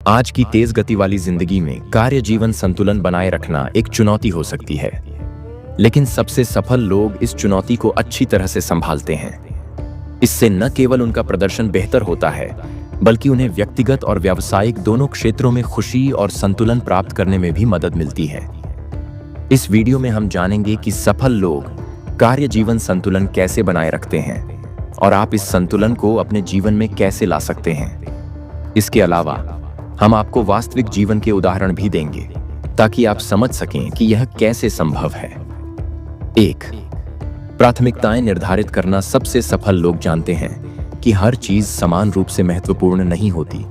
आज की तेज गति वाली जिंदगी में कार्य जीवन संतुलन बनाए रखना एक चुनौती हो सकती है, लेकिन सबसे सफल लोग इस चुनौती को अच्छी तरह से संभालते हैं। इससे न केवल उनका प्रदर्शन बेहतर होता है, बल्कि उन्हें व्यक्तिगत और व्यावसायिक दोनों क्षेत्रों में खुशी और संतुलन प्राप्त करने में भी मदद मिलती है। इस वीडियो में हम जानेंगे कि सफल लोग कार्य जीवन संतुलन कैसे बनाए रखते हैं और आप इस संतुलन को अपने जीवन में कैसे ला सकते हैं। इसके अलावा हम आपको वास्तविक जीवन के उदाहरण भी देंगे ताकि आप समझ सकें कि यह कैसे संभव है। 1. प्राथमिकताएं निर्धारित करना। सबसे सफल लोग जानते हैं कि हर चीज समान रूप से महत्वपूर्ण नहीं होती,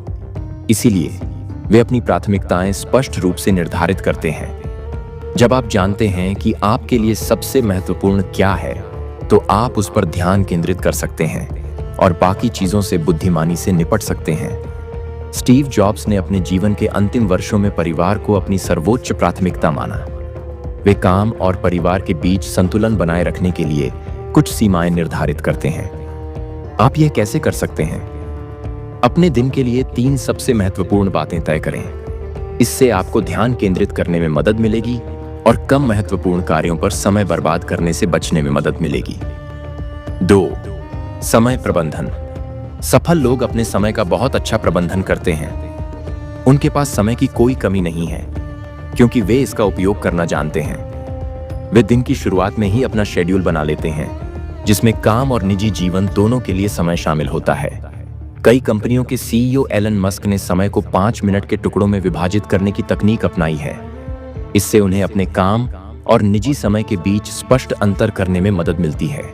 इसीलिए वे अपनी प्राथमिकताएं स्पष्ट रूप से निर्धारित करते हैं। जब आप जानते हैं कि आपके लिए सबसे महत्वपूर्ण क्या है, तो आप उस पर ध्यान केंद्रित कर सकते हैं और बाकी चीजों से बुद्धिमानी से निपट सकते हैं। स्टीव जॉब्स ने अपने जीवन के अंतिम वर्षों में परिवार को अपनी सर्वोच्च प्राथमिकता माना। वे काम और परिवार के बीच संतुलन बनाए रखने के लिए कुछ सीमाएं निर्धारित करते हैं। आप यह कैसे कर सकते हैं? अपने दिन के लिए 3 सबसे महत्वपूर्ण बातें तय करें। इससे आपको ध्यान केंद्रित करने में मदद मिलेगी और कम महत्वपूर्ण कार्यों पर समय बर्बाद करने से बचने में मदद मिलेगी। 2. समय प्रबंधन। सफल लोग अपने समय का बहुत अच्छा प्रबंधन करते हैं। उनके पास समय की कोई कमी नहीं है, क्योंकि वे इसका उपयोग करना जानते हैं। वे दिन की शुरुआत में ही अपना शेड्यूल बना लेते हैं, जिसमें काम और निजी जीवन दोनों के लिए समय शामिल होता है। कई कंपनियों के CEO एलन मस्क ने समय को 5 मिनट के टुकड़ों में विभाजित करने की तकनीक अपनाई है। इससे उन्हें अपने काम और निजी समय के बीच स्पष्ट अंतर करने में मदद मिलती है।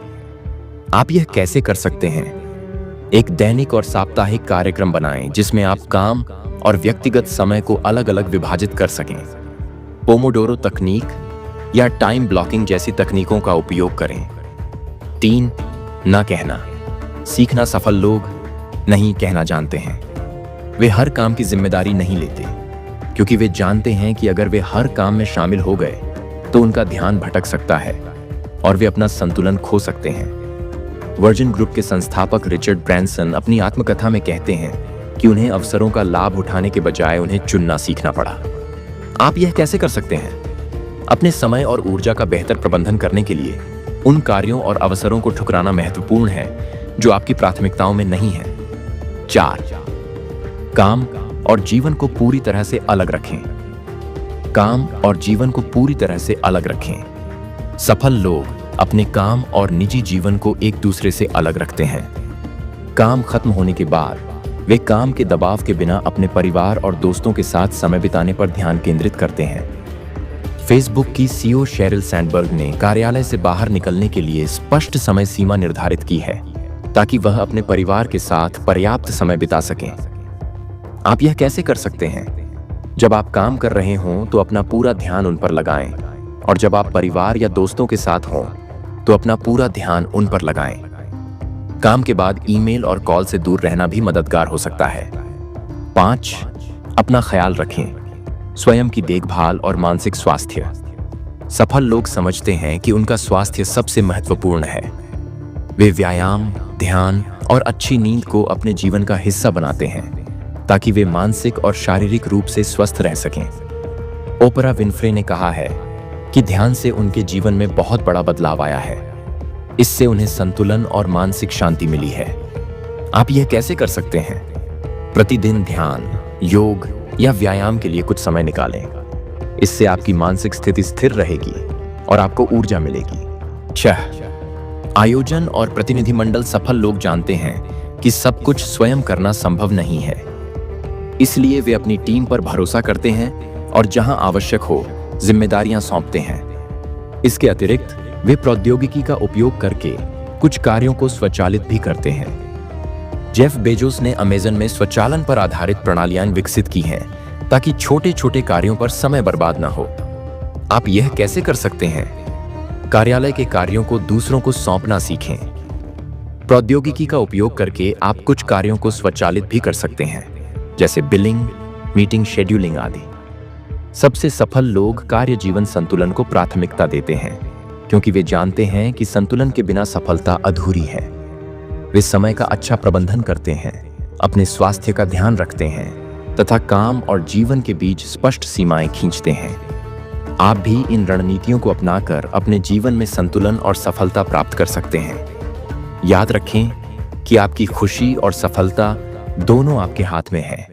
आप यह कैसे कर सकते हैं? एक दैनिक और साप्ताहिक कार्यक्रम बनाएं जिसमें आप काम और व्यक्तिगत समय को अलग अलग विभाजित कर सकें। पोमोडोरो तकनीक या टाइम ब्लॉकिंग जैसी तकनीकों का उपयोग करें। 3. ना कहना। सीखना। सफल लोग नहीं कहना जानते हैं। वे हर काम की जिम्मेदारी नहीं लेते, क्योंकि वे जानते हैं कि अगर वे हर काम में शामिल हो गए तो उनका ध्यान भटक सकता है और वे अपना संतुलन खो सकते हैं। वर्जिन ग्रुप के संस्थापक रिचर्ड ब्रैंसन अपनी आत्मकथा में कहते हैं कि उन्हें अवसरों का लाभ उठाने के बजाय उन्हें चुनना सीखना पड़ा। आप यह कैसे कर सकते हैं? अपने समय और ऊर्जा का बेहतर प्रबंधन करने के लिए उन कार्यों और अवसरों को ठुकराना महत्वपूर्ण है जो आपकी प्राथमिकताओं में नहीं है। 4. काम और जीवन को पूरी तरह से अलग रखें। काम और जीवन को पूरी तरह से अलग रखें। सफल लोग अपने काम और निजी जीवन को एक दूसरे से अलग रखते हैं। काम खत्म होने के बाद वे काम के दबाव के बिना अपने परिवार और दोस्तों के साथ समय बिताने पर ध्यान केंद्रित करते हैं। फेसबुक की CEO शेरिल सैंडबर्ग ने कार्यालय से बाहर निकलने के लिए स्पष्ट समय सीमा निर्धारित की है, ताकि वह अपने परिवार के साथ पर्याप्त समय बिता सकें। आप यह कैसे कर सकते हैं? जब आप काम कर रहे हों तो अपना पूरा ध्यान उन पर लगाएं, और जब आप परिवार या दोस्तों के साथ हों तो अपना पूरा ध्यान उन पर लगाएं। काम के बाद ईमेल और कॉल से दूर रहना भी मददगार हो सकता है। 5. अपना ख्याल रखें। स्वयं की देखभाल और मानसिक स्वास्थ्य। सफल लोग समझते हैं कि उनका स्वास्थ्य सबसे महत्वपूर्ण है। वे व्यायाम, ध्यान और अच्छी नींद को अपने जीवन का हिस्सा बनाते हैं, ताकि वे मानसिक और शारीरिक रूप से स्वस्थ रह सकें। ओपरा विनफ्रे ने कहा है कि ध्यान से उनके जीवन में बहुत बड़ा बदलाव आया है। इससे उन्हें संतुलन और मानसिक शांति मिली है। आप यह कैसे कर सकते हैं? प्रतिदिन ध्यान, योग या व्यायाम के लिए कुछ समय निकालें। इससे आपकी मानसिक स्थिति स्थिर रहेगी और आपको ऊर्जा मिलेगी। 6. आयोजन और प्रतिनिधिमंडल। सफल लोग जानते हैं कि सब कुछ स्वयं करना संभव नहीं है, इसलिए वे अपनी टीम पर भरोसा करते हैं और जहां आवश्यक हो जिम्मेदारियां सौंपते हैं। इसके अतिरिक्त वे प्रौद्योगिकी का उपयोग करके कुछ कार्यों को स्वचालित भी करते हैं। जेफ बेजोस ने अमेज़न में स्वचालन पर आधारित प्रणालियां विकसित की हैं, ताकि छोटे छोटे कार्यों पर समय बर्बाद ना हो। आप यह कैसे कर सकते हैं? कार्यालय के कार्यों को दूसरों को सौंपना सीखें। प्रौद्योगिकी का उपयोग करके आप कुछ कार्यों को स्वचालित भी कर सकते हैं, जैसे बिलिंग, मीटिंग शेड्यूलिंग आदि। सबसे सफल लोग कार्य जीवन संतुलन को प्राथमिकता देते हैं, क्योंकि वे जानते हैं कि संतुलन के बिना सफलता अधूरी है। वे समय का अच्छा प्रबंधन करते हैं, अपने स्वास्थ्य का ध्यान रखते हैं तथा काम और जीवन के बीच स्पष्ट सीमाएं खींचते हैं। आप भी इन रणनीतियों को अपनाकर अपने जीवन में संतुलन और सफलता प्राप्त कर सकते हैं। याद रखें कि आपकी खुशी और सफलता दोनों आपके हाथ में है।